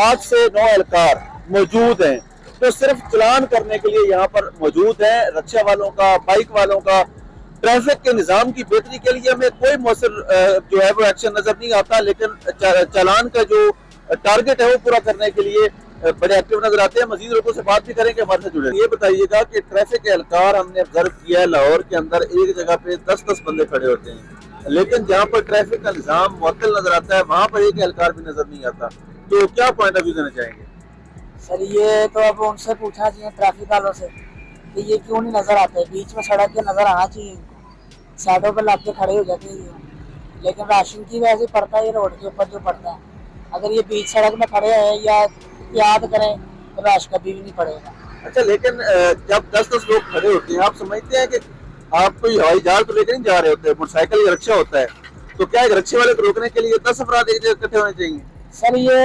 8 से 9 एहलकार मौजूद हैं। तो सिर्फ चलान करने के लिए यहाँ पर मौजूद है। रक्षा वालों का, बाइक वालों का, ट्रैफिक के निज़ाम की बेहतरी के लिए हमें कोई मौसर जो है वो एक्शन नजर नहीं आता, लेकिन चालान का जो टारगेट है वो पूरा करने के लिए बड़े एक्टिव नजर आते हैं। मजीद लोगों से बात भी करेंगे, हमारे साथ जुड़े। ये बताइएगा कि ट्रैफिक एहलकार हमने ऑब्जर्व किया है लाहौर के अंदर एक जगह पे 10-10 बंदे खड़े होते हैं, लेकिन जहाँ पर ट्रैफिक का निज़ाम मुअत्तल नजर आता है वहां पर एक एहलकार भी नजर नहीं आता। तो क्या पॉइंट ऑफ व्यू देना चाहेंगे? सर ये तो अब उनसे पूछना चाहिए ट्रैफिक वालों से कि ये क्यों नहीं नजर आते। बीच में सड़क के नजर आना चाहिए इनको, साइडों पर लाके खड़े हो जाते हैं। लेकिन राशन की वजह से पड़ता है ये रोड के ऊपर जो पड़ता है। अगर ये बीच सड़क में खड़े हैं या याद करें तो राश कभी भी नहीं पड़ेगा। अच्छा, लेकिन जब 10-10 लोग खड़े होते हैं, आप समझते हैं कि आप कोई हवाई जहाज तो लेकर नहीं जा रहे होते, मोटरसाइकिल या रिक्शा होता है, तो क्या एक रिक्शे वाले को रोकने के लिए 10 अफराद एक जगह इकट्ठे होने चाहिए? सर ये